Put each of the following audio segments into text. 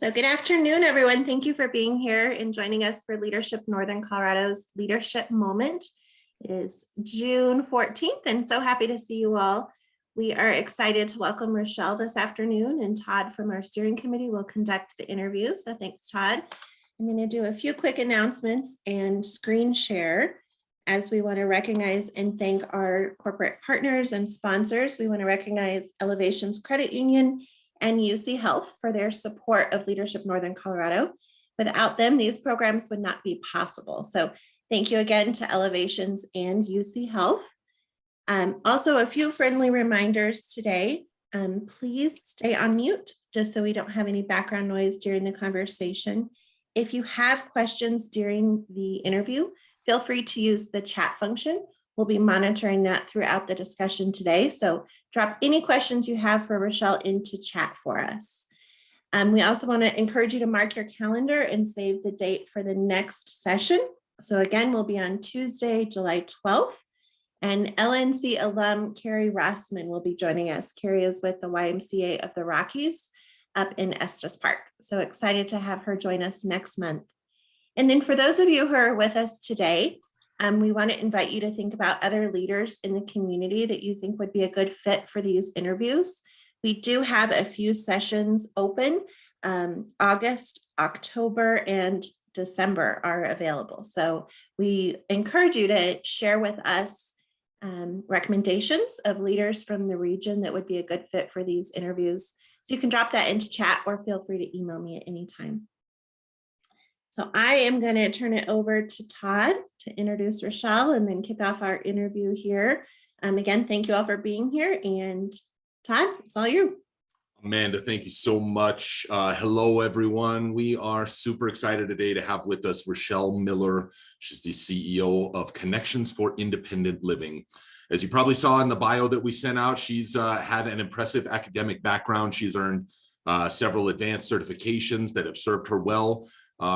So good afternoon, everyone. Thank you for being here and joining us for Leadership Northern Colorado's Leadership Moment. It is June 14th, and so happy to see you all. We are excited to welcome Rochelle this afternoon, and Todd from our steering committee will conduct the interview. So thanks, Todd. I'm going to do a few quick announcements and screen share as we want to recognize and thank our corporate partners and sponsors. We want to recognize Elevations Credit Union and UC Health for their support of Leadership Northern Colorado. Without them, these programs would not be possible. So thank you again to Elevations and UC Health. Also, a few friendly reminders today. Please stay on mute just so we don't have any background noise during the conversation. If you have questions during the interview, feel free to use the chat function. We'll be monitoring that throughout the discussion today. So drop any questions you have for Rochelle into chat for us. We also want to encourage you to mark your calendar and save the date for the next session. So again, we'll be on Tuesday, July 12th. And LNC alum Carrie Rossman will be joining us. Carrie is with the YMCA of the Rockies up in Estes Park. So excited to have her join us next month. And then for those of you who are with us today, we want to invite you to think about other leaders in the community that you think would be a good fit for these interviews. We do have a few sessions open. August, October, and December are available. So we encourage you to share with us recommendations of leaders from the region that would be a good fit for these interviews. So you can drop that into chat or feel free to email me at any time. So I am going to turn it over to Todd to introduce Rochelle and then kick off our interview here. Again, thank you all for being here. And Todd, it's all you. Amanda, thank you so much. Hello, everyone. We are super excited today to have with us Rochelle Miller. She's the CEO of Connections for Independent Living. As you probably saw in the bio that we sent out, she's had an impressive academic background. She's earned several advanced certifications that have served her well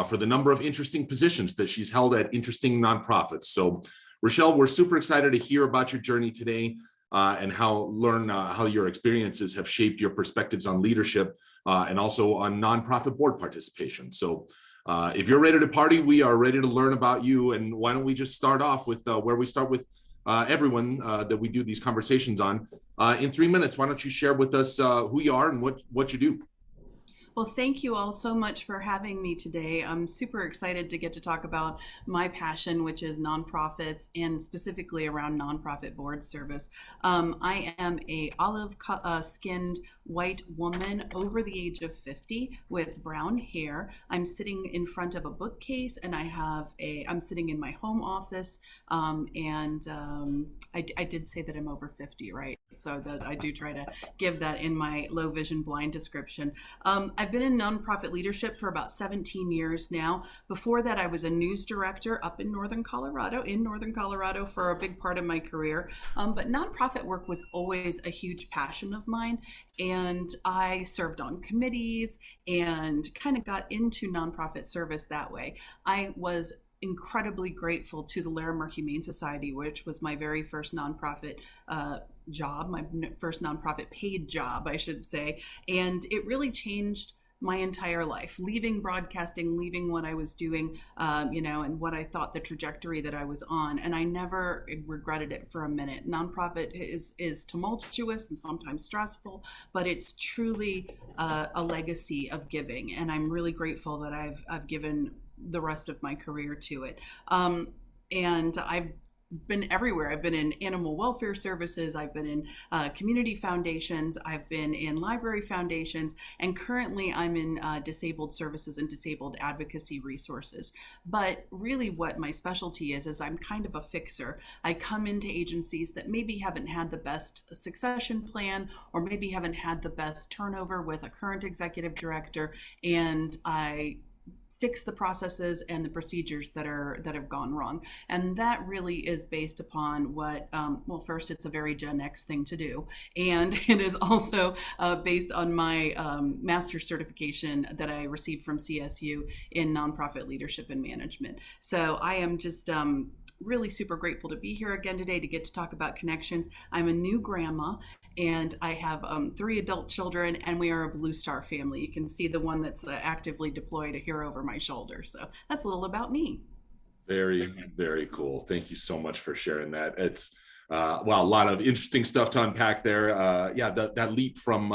for the number of interesting positions that she's held at interesting nonprofits. So, Rochelle, we're super excited to hear about your journey today and learn how your experiences have shaped your perspectives on leadership and also on nonprofit board participation. So, if you're ready to party, we are ready to learn about you. And why don't we just start off with where we start with everyone that we do these conversations on. In 3 minutes, why don't you share with us who you are and what you do? Well, thank you all so much for having me today. I'm super excited to get to talk about my passion, which is nonprofits and specifically around nonprofit board service. I am a olive-skinned white woman over the age of 50 with brown hair. I'm sitting in front of a bookcase and I'm sitting in my home office I did say that I'm over 50, right? So that I do try to give that in my low vision blind description. I've been in nonprofit leadership for about 17 years now. Before that, I was a news director up in Northern Colorado for a big part of my career. But nonprofit work was always a huge passion of mine. And I served on committees and kind of got into nonprofit service that way. I was incredibly grateful to the Larimer Humane Society, which was my very first nonprofit job, my first nonprofit paid job, I should say. And it really changed my entire life, leaving broadcasting, leaving what I was doing, and what I thought the trajectory that I was on. And I never regretted it for a minute. Nonprofit is tumultuous and sometimes stressful, but it's truly a legacy of giving. And I'm really grateful that I've given the rest of my career to it. And I've been everywhere. I've been in animal welfare services. I've been in community foundations. I've been in library foundations. And currently I'm in disabled services and disabled advocacy resources. But really what my specialty is I'm kind of a fixer. I come into agencies that maybe haven't had the best succession plan or maybe haven't had the best turnover with a current executive director. And I fix the processes and the procedures that have gone wrong. And that really is based upon what, first, it's a very Gen X thing to do. And it is also based on my master's certification that I received from CSU in nonprofit leadership and management. So I am just really super grateful to be here again today to get to talk about connections. I'm a new grandma and I have 3 adult children, and we are a Blue Star family. You can see the one that's actively deployed here over my shoulder. So that's a little about me. Very, very cool. Thank you so much for sharing that. It's well, a lot of interesting stuff to unpack there. Yeah, that leap from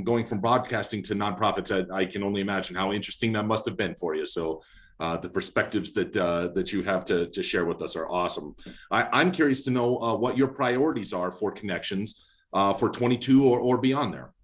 going from broadcasting to nonprofits, I can only imagine how interesting that must have been for you. So the perspectives that you have to share with us are awesome. I'm curious to know what your priorities are for Connections for 22 or beyond there.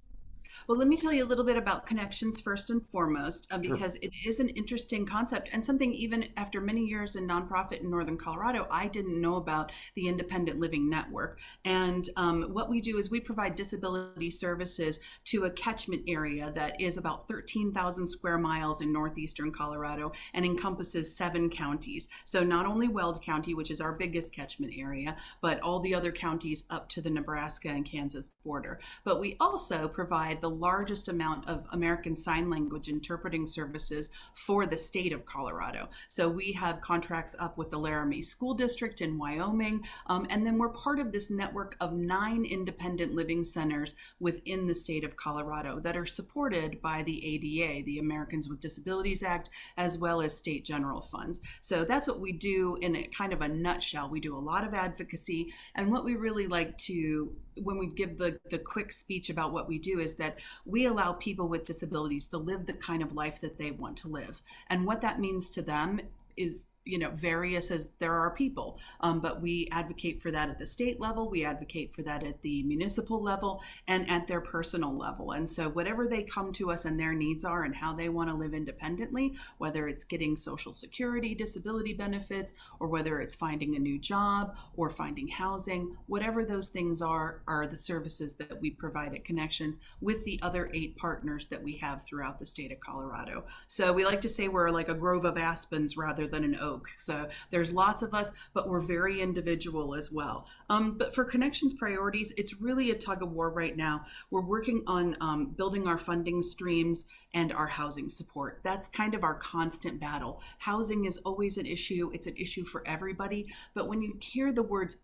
Well, let me tell you a little bit about Connections first and foremost, Sure. because it is an interesting concept and something even after many years in nonprofit in Northern Colorado, I didn't know about the Independent Living Network. And what we do is we provide disability services to a catchment area that is about 13,000 square miles in northeastern Colorado and encompasses 7 counties. So not only Weld County, which is our biggest catchment area, but all the other counties up to the Nebraska and Kansas border. But we also provide the largest amount of American Sign Language interpreting services for the state of Colorado. So we have contracts up with the Laramie School District in Wyoming, and then we're part of this network of 9 independent living centers within the state of Colorado that are supported by the ADA, the Americans with Disabilities Act, as well as state general funds. So that's what we do in a kind of a nutshell. We do a lot of advocacy, and what we really like to, when we give the quick speech about what we do, is that we allow people with disabilities to live the kind of life that they want to live. And what that means to them is, various as there are people. But we advocate for that at the state level, we advocate for that at the municipal level, and at their personal level. And so whatever they come to us and their needs are and how they want to live independently, whether it's getting Social Security, disability benefits, or whether it's finding a new job or finding housing, whatever those things are the services that we provide at Connections with the other 8 partners that we have throughout the state of Colorado. So we like to say we're like a grove of aspens rather than an oak. So there's lots of us, but we're very individual as well. But for Connections priorities, it's really a tug of war right now. We're working on building our funding streams and our housing support. That's kind of our constant battle. Housing is always an issue. It's an issue for everybody. But when you hear the words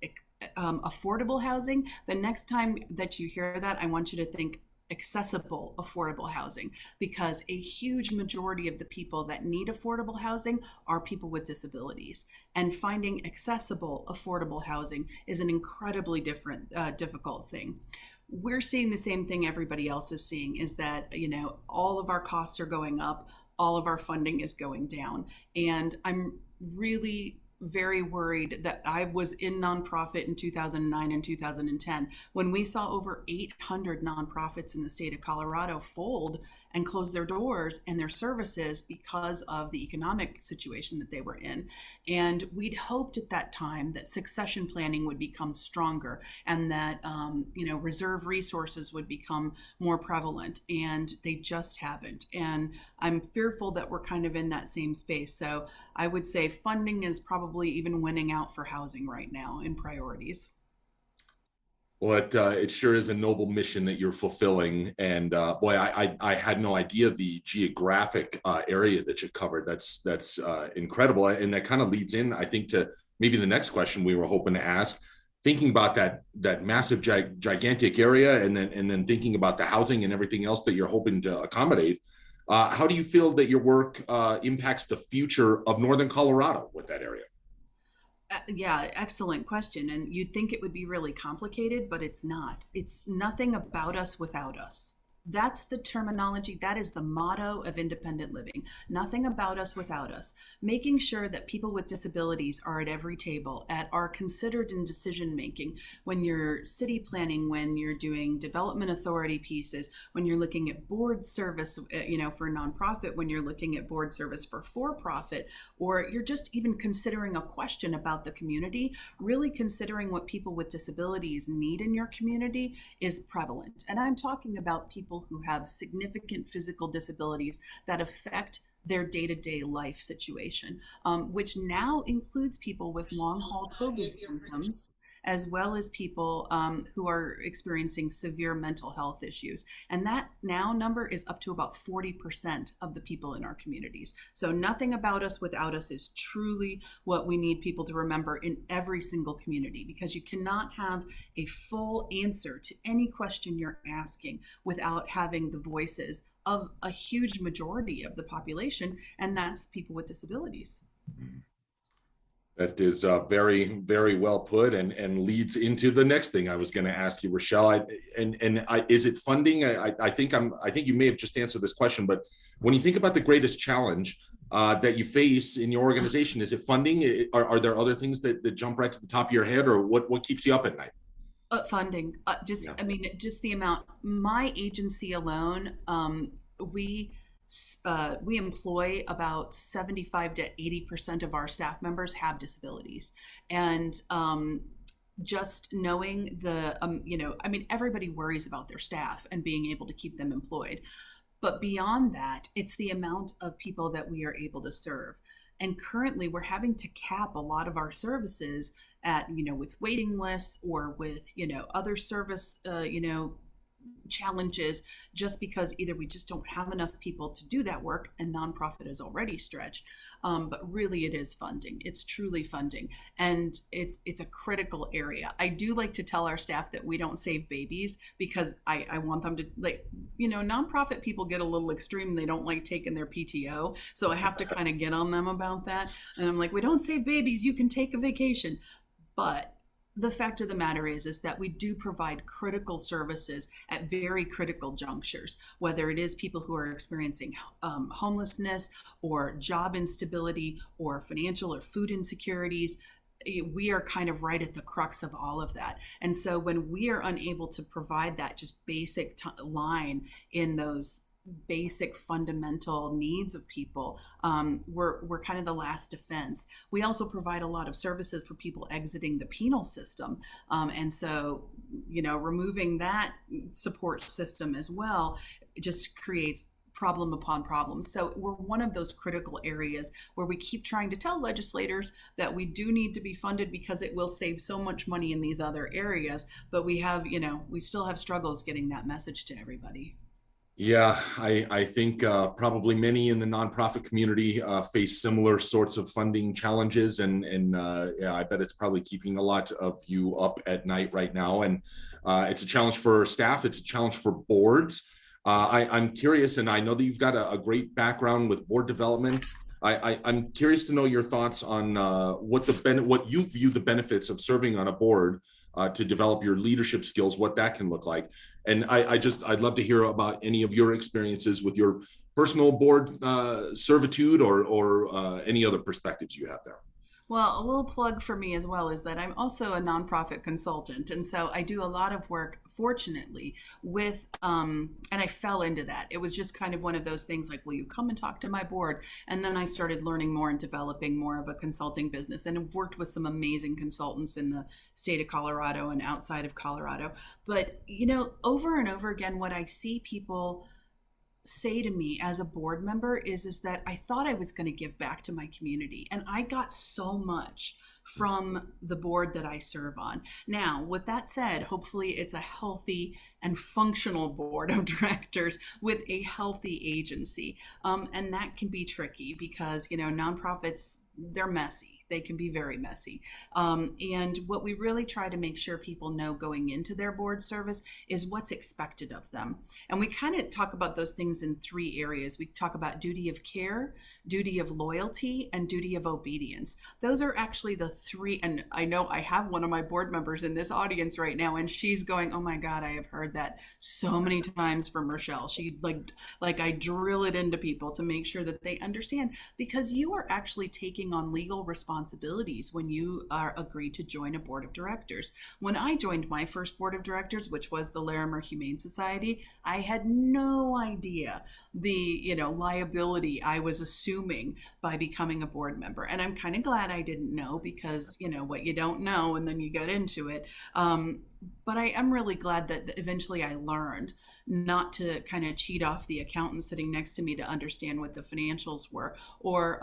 affordable housing, the next time that you hear that, I want you to think accessible, affordable housing, because a huge majority of the people that need affordable housing are people with disabilities. And finding accessible, affordable housing is an incredibly difficult thing. We're seeing the same thing everybody else is seeing, is that, all of our costs are going up, all of our funding is going down. And I'm really very worried that I was in nonprofit in 2009 and 2010 when we saw over 800 nonprofits in the state of Colorado fold and close their doors and their services because of the economic situation that they were in. And we'd hoped at that time that succession planning would become stronger and that reserve resources would become more prevalent, and they just haven't. And I'm fearful that we're kind of in that same space. So I would say funding is probably even winning out for housing right now in priorities. Well, it sure is a noble mission that you're fulfilling. And boy, I had no idea the geographic area that you covered. That's incredible. And that kind of leads in, I think, to maybe the next question we were hoping to ask. Thinking about that massive, gigantic area, and then thinking about the housing and everything else that you're hoping to accommodate. How do you feel that your work impacts the future of Northern Colorado with that area? Yeah, excellent question. And you'd think it would be really complicated, but it's not. It's nothing about us without us. That's the terminology. That is the motto of independent living. Nothing about us without us. Making sure that people with disabilities are at every table, are considered in decision making when you're city planning, when you're doing development authority pieces, when you're looking at board service, for a nonprofit, when you're looking at board service for profit, or you're just even considering a question about the community. Really considering what people with disabilities need in your community is prevalent. And I'm talking about people who have significant physical disabilities that affect their day-to-day life situation, which now includes people with long-haul COVID symptoms, as well as people who are experiencing severe mental health issues. And that now number is up to about 40% of the people in our communities. So nothing about us without us is truly what we need people to remember in every single community, because you cannot have a full answer to any question you're asking without having the voices of a huge majority of the population, and that's people with disabilities. That is very, very well put, and leads into the next thing I was going to ask you, Rochelle. Is it funding? I think you may have just answered this question, but when you think about the greatest challenge that you face in your organization, is it funding? Are there other things that jump right to the top of your head, or what keeps you up at night? Funding, I mean, just the amount. My agency alone, we employ about 75 to 80% of our staff members have disabilities, and just knowing I mean, everybody worries about their staff and being able to keep them employed, but beyond that, it's the amount of people that we are able to serve. And currently we're having to cap a lot of our services at, with waiting lists or with, other service, challenges, just because either we just don't have enough people to do that work, and nonprofit is already stretched. But really it is funding. It's truly funding. And it's a critical area. I do like to tell our staff that we don't save babies, because I want them to, nonprofit people get a little extreme. They don't like taking their PTO. So I have to kind of get on them about that. And I'm like, we don't save babies. You can take a vacation. But the fact of the matter is that we do provide critical services at very critical junctures, whether it is people who are experiencing homelessness or job instability or financial or food insecurities. We are kind of right at the crux of all of that. And so when we are unable to provide that just basic line in those basic fundamental needs of people, we're kind of the last defense. We also provide a lot of services for people exiting the penal system, and so removing that support system as well just creates problem upon problem. So we're one of those critical areas where we keep trying to tell legislators that we do need to be funded, because it will save so much money in these other areas, but we still have struggles getting that message to everybody. Yeah, I think probably many in the nonprofit community face similar sorts of funding challenges, and yeah, I bet it's probably keeping a lot of you up at night right now. And it's a challenge for staff. It's a challenge for boards. I'm curious, and I know that you've got a great background with board development. I'm curious to know your thoughts on what you view the benefits of serving on a board to develop your leadership skills, what that can look like. And I'd love to hear about any of your experiences with your personal board servitude, or any other perspectives you have there. Well, a little plug for me as well is that I'm also a nonprofit consultant. And so I do a lot of work, fortunately, with, and I fell into that. It was just kind of one of those things like, will you come and talk to my board? And then I started learning more and developing more of a consulting business, and have worked with some amazing consultants in the state of Colorado and outside of Colorado. But, over and over again, what I see people say to me as a board member is that I thought I was going to give back to my community, and I got so much from the board that I serve on. Now, with that said, hopefully it's a healthy and functional board of directors with a healthy agency. And that can be tricky because, nonprofits, they're messy. They can be very messy. And what we really try to make sure people know going into their board service is what's expected of them. And we kind of talk about those things in three areas. We talk about duty of care, duty of loyalty, and duty of obedience. Those are actually the three. And I know I have one of my board members in this audience right now, and she's going, oh my God, I have heard that so many times from Rochelle. She like I drill it into people to make sure that they understand, because you are actually taking on legal responsibilities when you are agreed to join a board of directors. When I joined my first board of directors, which was the Larimer Humane Society, I had no idea the liability I was assuming by becoming a board member. And I'm kind of glad I didn't know, because what you don't know and then you get into it. But I am really glad that eventually I learned not to kind of cheat off the accountant sitting next to me to understand what the financials were, or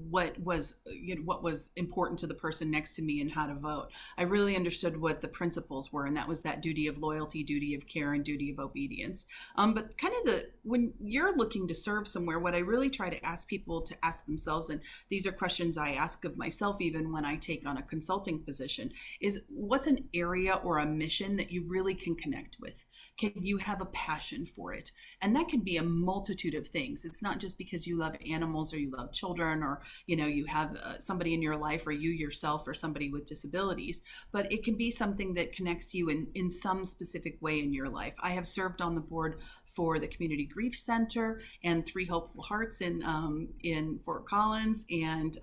what was important to the person next to me and how to vote. I really understood what the principles were, and that was that duty of loyalty, duty of care, and duty of obedience. But kind of when you're looking to serve somewhere, what I really try to ask people to ask themselves, and these are questions I ask of myself even when I take on a consulting position, is what's an area or a mission that you really can connect with? Can you have a passion for it? And that can be a multitude of things. It's not just because you love animals or you love children, or you have somebody in your life, or you yourself, or somebody with disabilities, but it can be something that connects you in some specific way in your life. I have served on the board for the Community Grief Center and Three Hopeful Hearts in Fort Collins, and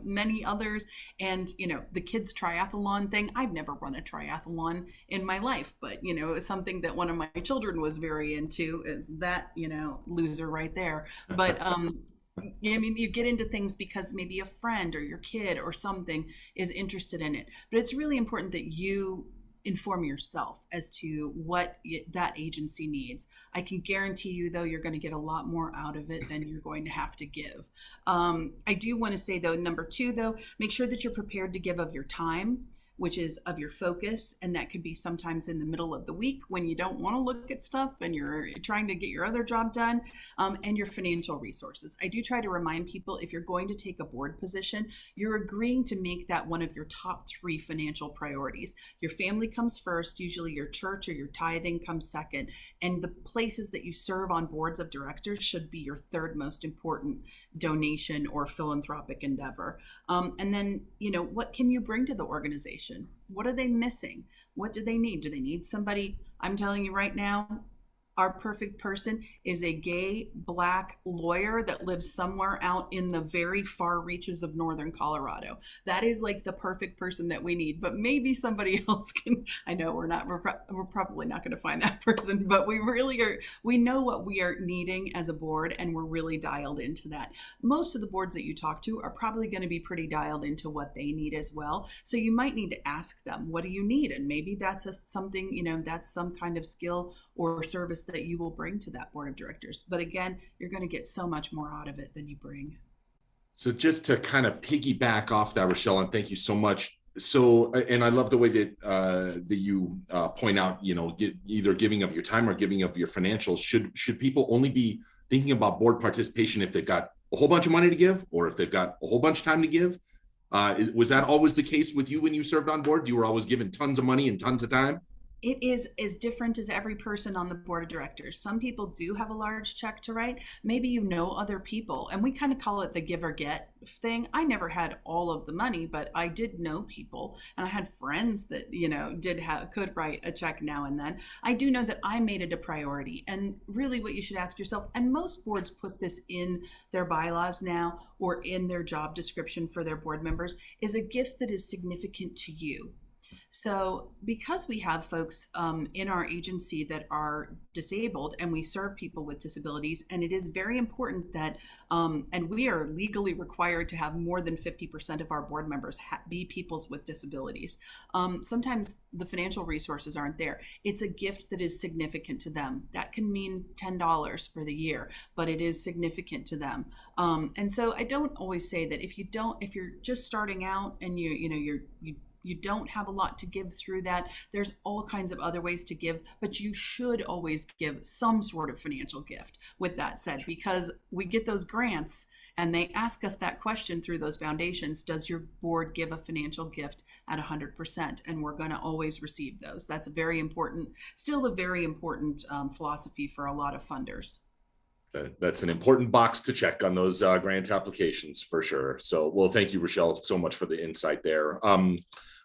many others, and the kids triathlon thing. I've never run a triathlon in my life, but it was something that one of my children was very into, is that loser right there. But you get into things because maybe a friend or your kid or something is interested in it. But it's really important that you inform yourself as to what that agency needs. I can guarantee you, though, you're going to get a lot more out of it than you're going to have to give. I do want to say, though, number 2, though, make sure that you're prepared to give of your time, which is of your focus. And that could be sometimes in the middle of the week when you don't want to look at stuff and you're trying to get your other job done, and your financial resources. I do try to remind people, if you're going to take a board position, you're agreeing to make that one of your top 3 financial priorities. Your family comes first, usually your church or your tithing comes second, and the places that you serve on boards of directors should be your 3rd most important donation or philanthropic endeavor. And then, what can you bring to the organization? What are they missing? What do they need? Do they need somebody? I'm telling you right now, our perfect person is a gay Black lawyer that lives somewhere out in the very far reaches of northern Colorado. That is like the perfect person that we need. But maybe somebody else can. I know we're probably not going to find that person, but we really are. We know what we are needing as a board, and we're really dialed into that. Most of the boards that you talk to are probably going to be pretty dialed into what they need as well. So you might need to ask them, what do you need? And maybe that's something, that's some kind of skill or service that you will bring to that board of directors. But again, you're going to get so much more out of it than you bring. So just to kind of piggyback off that, Rochelle, and thank you so much. So, and I love the way that you point out, either giving of your time or giving of your financials. Should people only be thinking about board participation if they've got a whole bunch of money to give, or if they've got a whole bunch of time to give? Was that always the case with you when you served on board? You were always given tons of money and tons of time? It is as different as every person on the board of directors. Some people do have a large check to write. Maybe other people, and we kind of call it the give or get thing. I never had all of the money, but I did know people, and I had friends that could write a check now and then. I do know that I made it a priority, and really what you should ask yourself, and most boards put this in their bylaws now or in their job description for their board members, is a gift that is significant to you. So because we have folks in our agency that are disabled, and we serve people with disabilities, and it is very important that, and we are legally required to have more than 50% of our board members be people with disabilities. Sometimes the financial resources aren't there. It's a gift that is significant to them. That can mean $10 for the year, but it is significant to them. And so I don't always say that if you're just starting out and you don't have a lot to give through that, there's all kinds of other ways to give, but you should always give some sort of financial gift. With that said, because we get those grants and they ask us that question through those foundations, does your board give a financial gift at 100%? And we're going to always receive those. That's still a very important philosophy for a lot of funders. That's an important box to check on those grant applications for sure. So, well, thank you, Rochelle, so much for the insight there.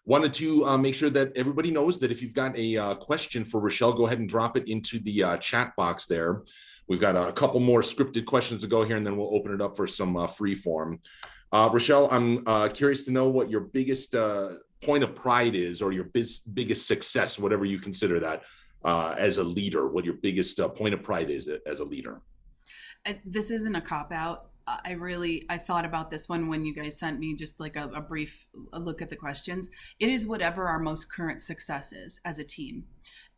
Wanted to make sure that everybody knows that if you've got a question for Rochelle, go ahead and drop it into the chat box there. We've got a couple more scripted questions to go here, and then we'll open it up for some free form. Rochelle, I'm curious to know what your biggest point of pride is, or your biggest success, whatever you consider that, as a leader, what your biggest point of pride is as a leader. This isn't a cop-out. I thought about this one when you guys sent me just like a brief look at the questions. It is whatever our most current success is as a team.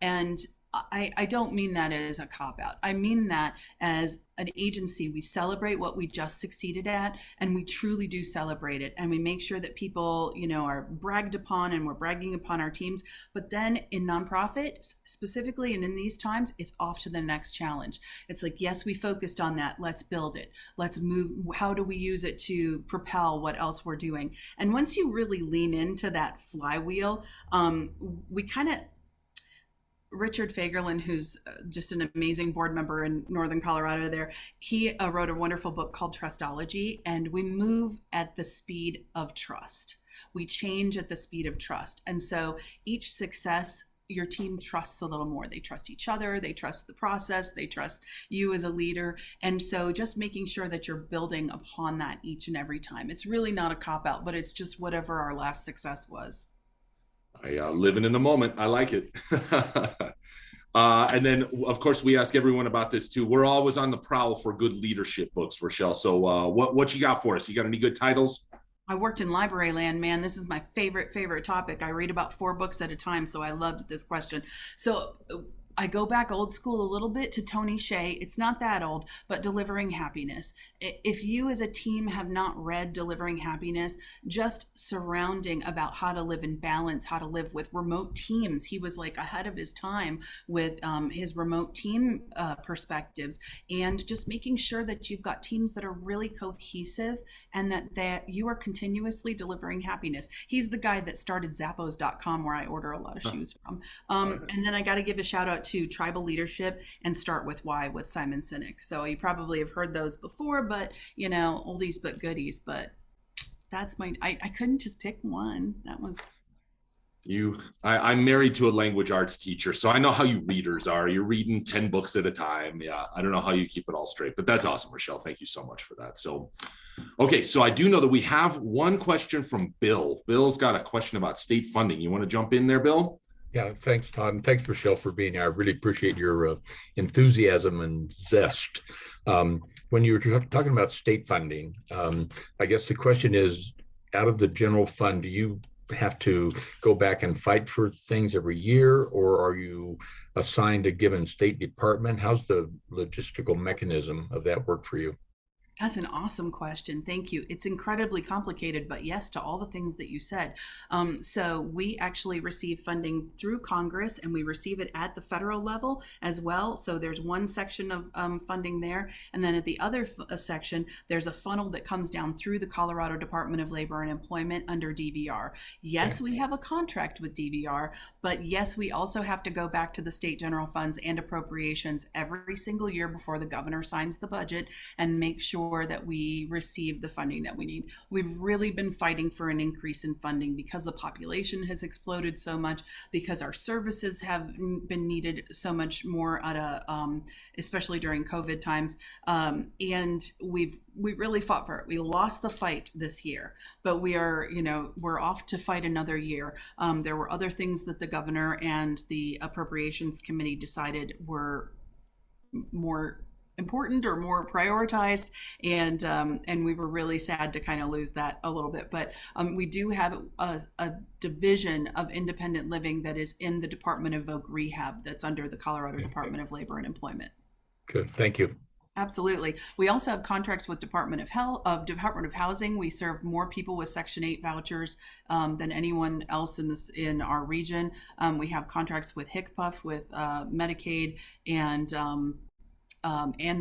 And I don't mean that as a cop-out. I mean that as an agency, we celebrate what we just succeeded at, and we truly do celebrate it. And we make sure that people, are bragged upon, and we're bragging upon our teams. But then in nonprofit, specifically, and in these times, it's off to the next challenge. It's like, yes, we focused on that. Let's build it. Let's move. How do we use it to propel what else we're doing? And once you really lean into that flywheel, we kind of, Richard Fagerlin, who's just an amazing board member in Northern Colorado there, he wrote a wonderful book called Trustology, and we move at the speed of trust. We change at the speed of trust. And so each success, your team trusts a little more. They trust each other, they trust the process, they trust you as a leader. And so just making sure that you're building upon that each and every time. It's really not a cop-out, but it's just whatever our last success was. Living in the moment. I like it. And then, of course, we ask everyone about this too. We're always on the prowl for good leadership books, Rochelle. So what you got for us? You got any good titles? I worked in library land, man. This is my favorite topic. I read about 4 books at a time, so I loved this question. So I go back old school a little bit to Tony Hsieh. It's not that old, but Delivering Happiness. If you as a team have not read Delivering Happiness, just surrounding about how to live in balance, how to live with remote teams. He was like ahead of his time with his remote team perspectives, and just making sure that you've got teams that are really cohesive and that you are continuously delivering happiness. He's the guy that started Zappos.com, where I order a lot of shoes from. And then I got to give a shout out to Tribal Leadership and Start With Why with Simon Sinek. So you probably have heard those before, but oldies but goodies. But that's I couldn't just pick one. That was I'm married to a language arts teacher, so I know how you readers are. You're reading 10 books at a time. Yeah, I don't know how you keep it all straight, but that's awesome, Rochelle. Thank you so much for that. So, okay, so I do know that we have one question from Bill. Bill's got a question about state funding. You want to jump in there, Bill? Yeah, thanks, Todd. And thanks, Rochelle, for being here. I really appreciate your enthusiasm and zest. When you were talking about state funding, I guess the question is, out of the general fund, do you have to go back and fight for things every year, or are you assigned a given state department? How's the logistical mechanism of that work for you? That's an awesome question. Thank you. It's incredibly complicated, but yes to all the things that you said. So we actually receive funding through Congress, and we receive it at the federal level as well. So there's one section of funding there. And then at the other section, there's a funnel that comes down through the Colorado Department of Labor and Employment under DVR. Yes, we have a contract with DVR, but yes, we also have to go back to the state general funds and appropriations every single year before the governor signs the budget and make sure that we receive the funding that we need. We've really been fighting for an increase in funding because the population has exploded so much, because our services have been needed so much more especially during COVID times. And we really fought for it. We lost the fight this year, but we're off to fight another year. There were other things that the governor and the Appropriations Committee decided were more important or more prioritized, and we were really sad to kind of lose that a little bit. But we do have a division of independent living that is in the Department of Voc Rehab that's under the Colorado Department of Labor and Employment. Good, thank you. Absolutely. We also have contracts with Department of Housing. We serve more people with Section 8 vouchers than anyone else in our region. We have contracts with HCPF, with Medicaid, and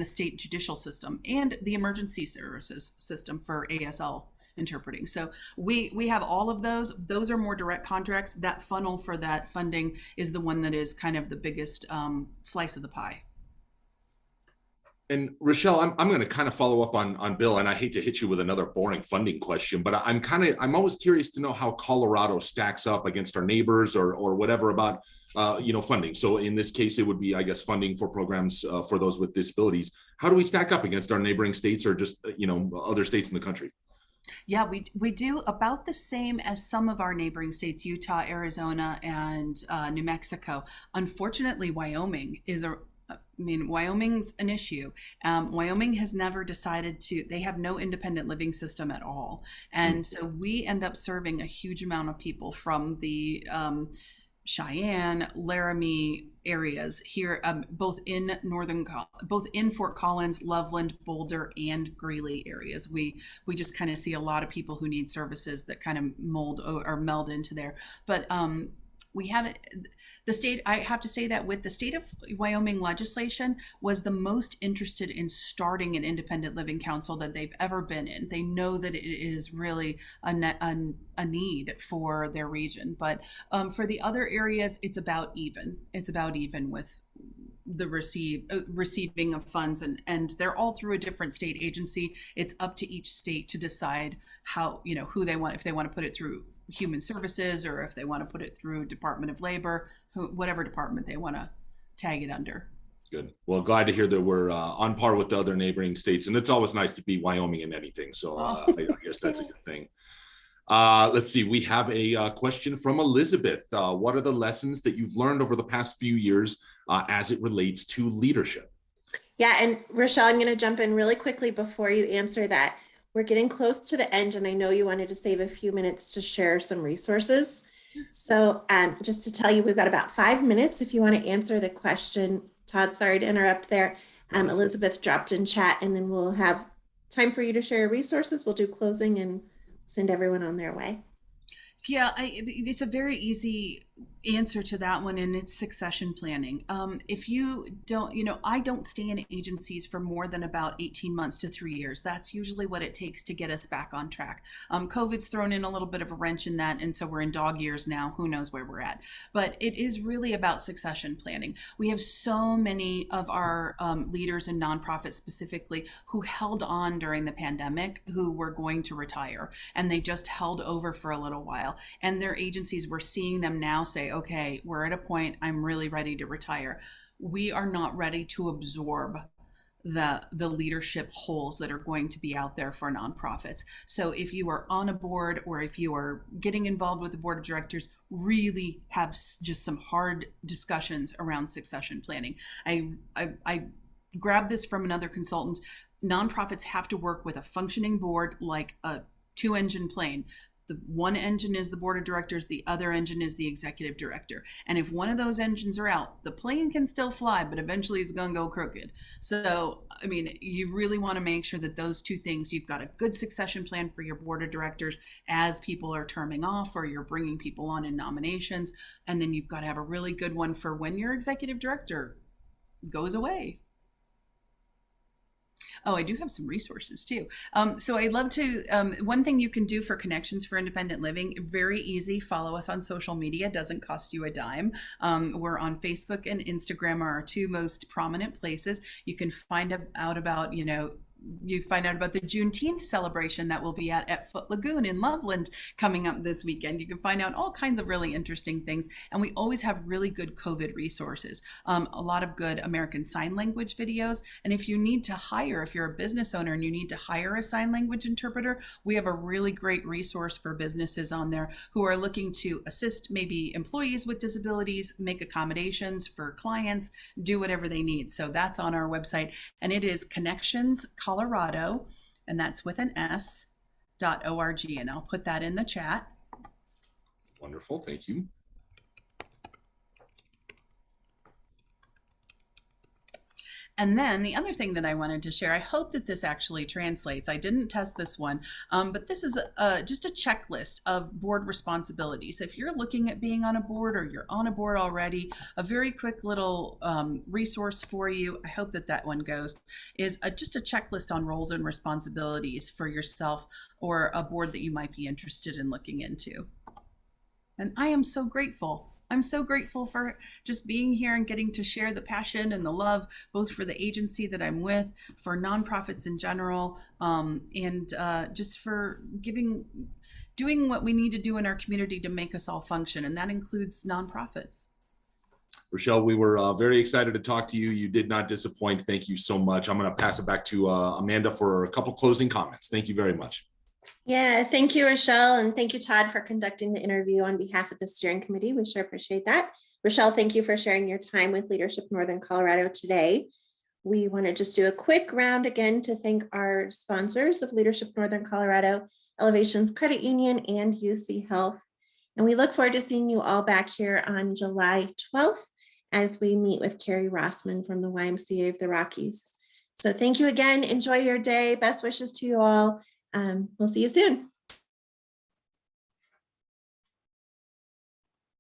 the state judicial system and the emergency services system for ASL interpreting. So we have all of those. Those are more direct contracts. That funnel for that funding is the one that is kind of the biggest slice of the pie. And Rochelle, I'm going to kind of follow up on Bill, and I hate to hit you with another boring funding question, but I'm always curious to know how Colorado stacks up against our neighbors or whatever about funding. So in this case, it would be, I guess, funding for programs for those with disabilities. How do we stack up against our neighboring states or just other states in the country? Yeah, we do about the same as some of our neighboring states, Utah, Arizona, and New Mexico. Unfortunately, Wyoming's an issue. Wyoming has never decided they have no independent living system at all. And so we end up serving a huge amount of people from the Cheyenne, Laramie areas here, both in Fort Collins, Loveland, Boulder, and Greeley areas. We just kind of see a lot of people who need services that kind of mold or meld into there. But we haven't, the state, I have to say that with the state of Wyoming legislation was the most interested in starting an independent living council that they've ever been in. They know that it is really a need for their region. But for the other areas, it's about even. It's about even with the receiving of funds, and they're all through a different state agency. It's up to each state to decide how, who they want, if they want to put it through Human Services or if they want to put it through Department of Labor, whatever department they want to tag it under. Good. Well, glad to hear that we're on par with the other neighboring states, and it's always nice to be Wyoming in anything. So I guess that's a good thing. Let's see. We have a question from Elizabeth. What are the lessons that you've learned over the past few years as it relates to leadership? Yeah, and Rochelle, I'm going to jump in really quickly before you answer that. We're getting close to the end, and I know you wanted to save a few minutes to share some resources. So just to tell you, we've got about 5 minutes if you want to answer the question. Todd, sorry to interrupt there. Elizabeth dropped in chat, and then we'll have time for you to share your resources. We'll do closing and send everyone on their way. Yeah, it's a very easy answer to that one, and it's succession planning. If you don't, I don't stay in agencies for more than about 18 months to 3 years. That's usually what it takes to get us back on track. COVID's thrown in a little bit of a wrench in that, and so we're in dog years now. Who knows where we're at? But it is really about succession planning. We have so many of our leaders and nonprofits specifically who held on during the pandemic, who were going to retire, and they just held over for a little while. And their agencies, we're seeing them now say, okay, we're at a point, I'm really ready to retire. We are not ready to absorb the leadership holes that are going to be out there for nonprofits. So if you are on a board or if you are getting involved with the board of directors, really have just some hard discussions around succession planning. I grabbed this from another consultant. Nonprofits have to work with a functioning board like a two-engine plane. The one engine is the board of directors, the other engine is the executive director. And if one of those engines are out, the plane can still fly, but eventually it's going to go crooked. So, you really want to make sure that those two things, you've got a good succession plan for your board of directors as people are terming off or you're bringing people on in nominations. And then you've got to have a really good one for when your executive director goes away. Oh, I do have some resources too. So I'd love to, one thing you can do for Connections for Independent Living, very easy, follow us on social media, doesn't cost you a dime. We're on Facebook and Instagram are our two most prominent places. You can find out about, you find out about the Juneteenth celebration that will be at Foot Lagoon in Loveland coming up this weekend. You can find out all kinds of really interesting things. And we always have really good COVID resources, a lot of good American Sign Language videos. And if you need to hire, if you're a business owner and you need to hire a sign language interpreter, we have a really great resource for businesses on there who are looking to assist maybe employees with disabilities, make accommodations for clients, do whatever they need. So that's on our website, and it is Connections Colorado, and that's with an S.org, and I'll put that in the chat. Wonderful, thank you. And then the other thing that I wanted to share, I hope that this actually translates. I didn't test this one, but this is just a checklist of board responsibilities. If you're looking at being on a board or you're on a board already, a very quick little resource for you, I hope that one goes, is just a checklist on roles and responsibilities for yourself or a board that you might be interested in looking into. And I am so grateful. I'm so grateful for just being here and getting to share the passion and the love, both for the agency that I'm with, for nonprofits in general, and just for doing what we need to do in our community to make us all function. And that includes nonprofits. Rochelle, we were very excited to talk to you. You did not disappoint. Thank you so much. I'm going to pass it back to Amanda for a couple closing comments. Thank you very much. Yeah, thank you, Rochelle, and thank you, Todd, for conducting the interview on behalf of the steering committee. We sure appreciate that. Rochelle, thank you for sharing your time with Leadership Northern Colorado today. We want to just do a quick round again to thank our sponsors of Leadership Northern Colorado, Elevations Credit Union and UC Health. And we look forward to seeing you all back here on July 12th as we meet with Carrie Rossman from the YMCA of the Rockies. So thank you again. Enjoy your day. Best wishes to you all. We'll see you soon.